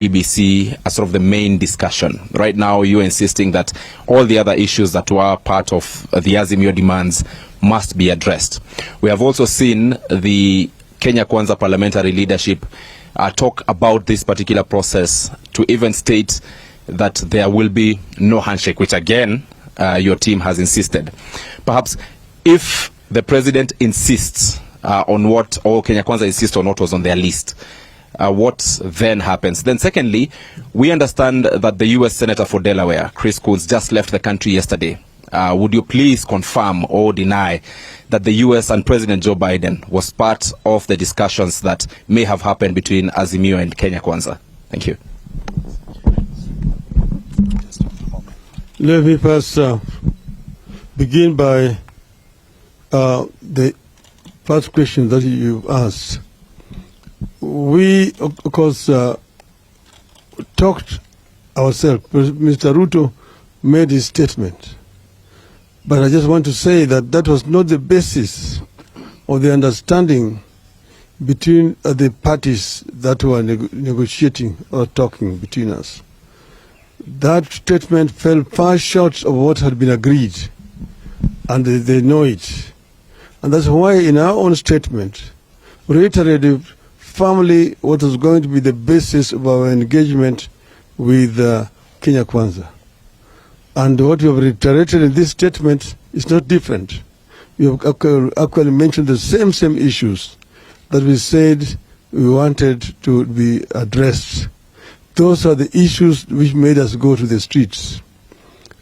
EBC as sort of the main discussion. Right now, you're insisting that all the other issues that were part of the Azimio demands must be addressed. We have also seen the Kenya Kwanza parliamentary leadership talk about this particular process to even state that there will be no handshake, which again, your team has insisted. Perhaps if the president insists on what, or Kenya Kwanza insists on what was on their list, what then happens? Then secondly, we understand that the US Senator for Delaware, Chris Coons, just left the country yesterday. Would you please confirm or deny that the US and President Joe Biden was part of the discussions that may have happened between Azimio and Kenya Kwanza? Thank you. Let me first begin by the first question that you asked. We, of course, talked ourselves. Mr. Ruto made his statement. But I just want to say that that was not the basis of the understanding between the parties that were negotiating or talking between us. That statement fell far short of what had been agreed, and they know it. And that's why in our own statement, we reiterated firmly what was going to be the basis of our engagement with Kenya Kwanza. And what we have reiterated in this statement is not different. We have actually mentioned the same issues that we said we wanted to be addressed. Those are the issues which made us go to the streets.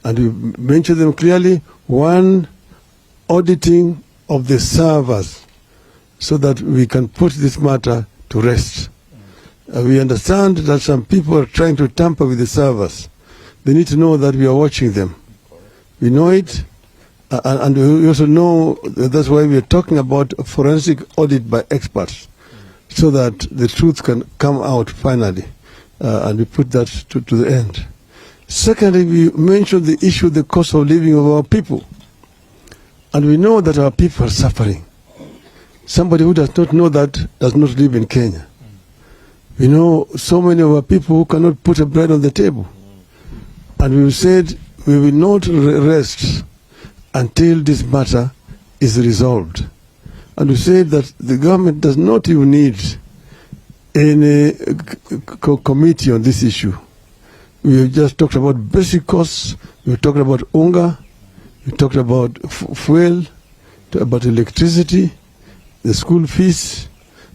And we mentioned them clearly. One, auditing of the servers so that we can put this matter to rest. We understand that some people are trying to tamper with the servers. They need to know that we are watching them. We know it, and we also know that's why we are talking about a forensic audit by experts, so that the truth can come out finally, and we put that to the end. Secondly, we mentioned the issue of the cost of living of our people. And we know that our people are suffering. Somebody who does not know that does not live in Kenya. We know so many of our people who cannot put a bread on the table. And we said we will not rest until this matter is resolved. And we said that the government does not even need any committee on this issue. We have just talked about basic costs. We talked about unga. We talked about fuel, about electricity, the school fees,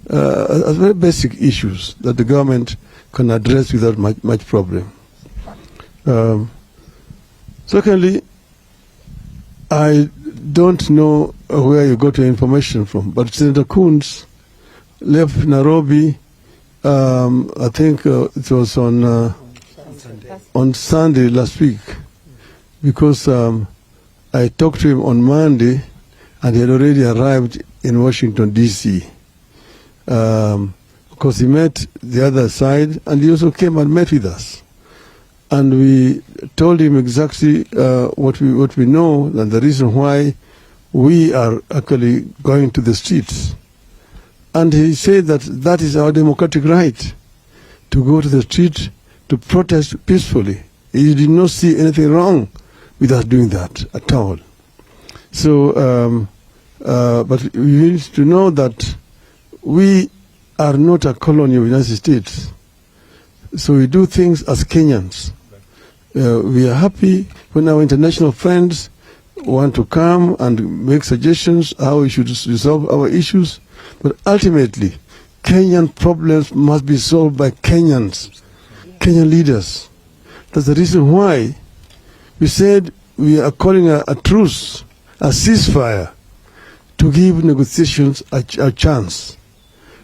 very basic issues that the government can address without much problem. Secondly, I don't know where you got your information from, but Senator Coons left Nairobi, I think it was on Sunday last week, because I talked to him on Monday, and he had already arrived in Washington, D.C. Because he met the other side, and he also came and met with us. And we told him exactly what we know and the reason why we are actually going to the streets. And he said that that is our democratic right, to go to the street to protest peacefully. He did not see anything wrong with us doing that at all. So, but we need to know that we are not a colony of the United States. So we do things as Kenyans. We are happy when our international friends want to come and make suggestions how we should resolve our issues. But ultimately, Kenyan problems must be solved by Kenyans, Kenyan leaders. That's the reason why we said we are calling a truce, a ceasefire, to give negotiations a chance.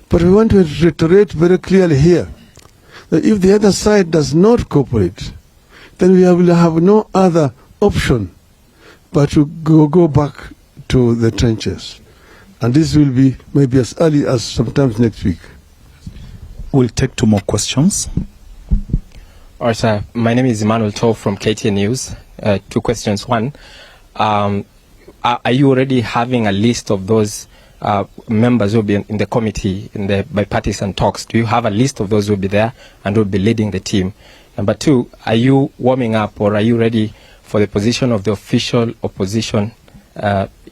But we want to reiterate very clearly here that if the other side does not cooperate, then we will have no other option but to go back to the trenches. And this will be maybe as early as sometimes next week. We'll take 2 more questions. All right, sir. My name is Emmanuel Tov from KTN News. 2 questions. One, are you already having a list of those members who will be in the committee, in the bipartisan talks? Do you have a list of those who will be there and who will be leading the team? Number two, are you warming up or are you ready for the position of the official opposition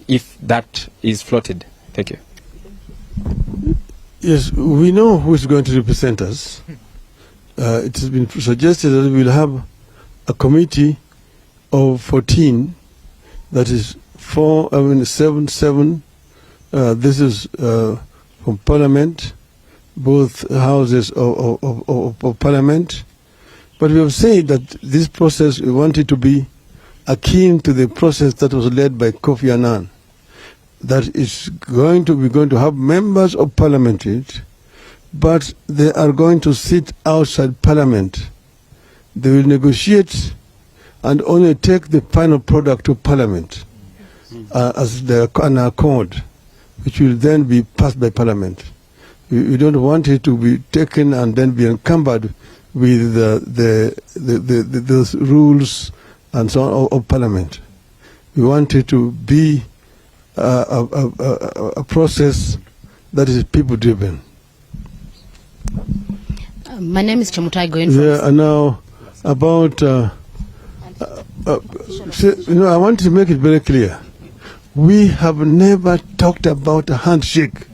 if that is floated? Thank you. Yes, we know who is going to represent us. It has been suggested that we will have a committee of 14, that is 7. This is from Parliament, both houses of Parliament. But we have said that this process, we want it to be akin to the process that was led by Kofi Annan. That is going to have members of Parliament in it, but they are going to sit outside Parliament. They will negotiate and only take the final product to Parliament as an accord, which will then be passed by Parliament. We don't want it to be taken and then be encumbered with those rules and so on of Parliament. We want it to be a process that is people-driven. My name is Chamutai going from... Yeah, and now about... I want to make it very clear. We have never talked about a handshake.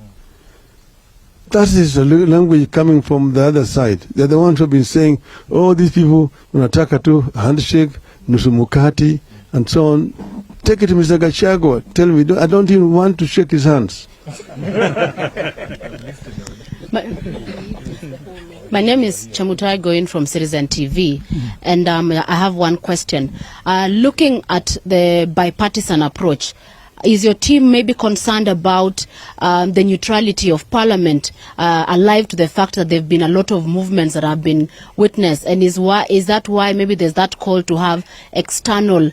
That is a language coming from the other side. They're the ones who have been saying, oh, these people, unataka tu handshake, nusu mukati, and so on. Take it to Mr. Gachagua. Tell me, I don't even want to shake his hands. My name is Chamutai Goin from Citizen TV, and I have one question. Looking at the bipartisan approach, is your team maybe concerned about the neutrality of Parliament, alive to the fact that there have been a lot of movements that have been witnessed, and is that why maybe there's that call to have external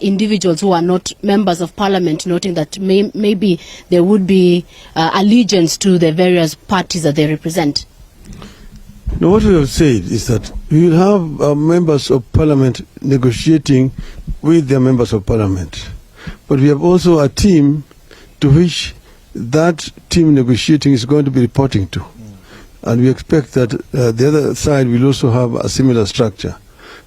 individuals who are not members of Parliament, noting that maybe there would be allegiance to the various parties that they represent? Now, what we have said is that we will have members of Parliament negotiating with their members of Parliament. But we have also a team to which that team negotiating is going to be reporting to. And we expect that the other side will also have a similar structure.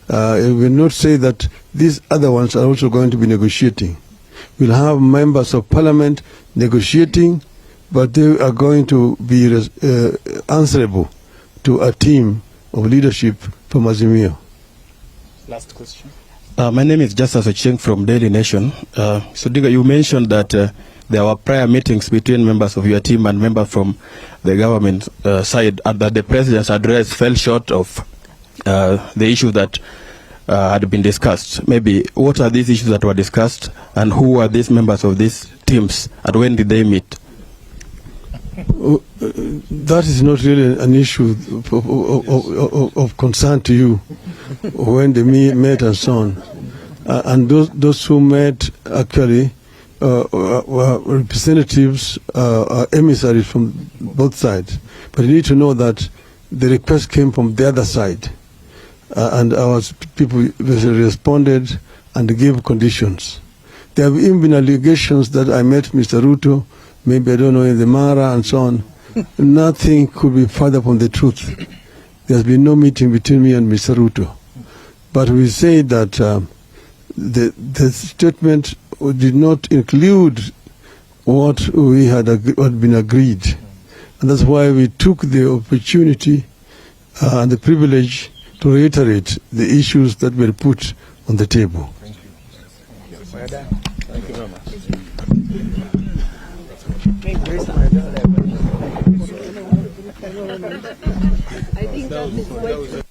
We will not say that these other ones are also going to be negotiating. We'll have members of Parliament negotiating, but they are going to be answerable to a team of leadership from Azimio. Last question. My name is Justice Ochieng from Daily Nation. So, Diga, you mentioned that there were prior meetings between members of your team and members from the government side, and that the president's address fell short of the issue that had been discussed. Maybe what are these issues that were discussed, and who are these members of these teams, and when did they meet? That is not really an issue of concern to you when they met and so on. And those who met actually were representatives, emissaries from both sides. But you need to know that the request came from the other side. And our people responded and gave conditions. There have even been allegations that I met Mr. Ruto, maybe, I don't know, in the Mara and so on. Nothing could be further from the truth. There's been no meeting between me and Mr. Ruto. But we say that the statement did not include what we had been agreed. And that's why we took the opportunity and the privilege to reiterate the issues that were put on the table. Thank you very much. I think that is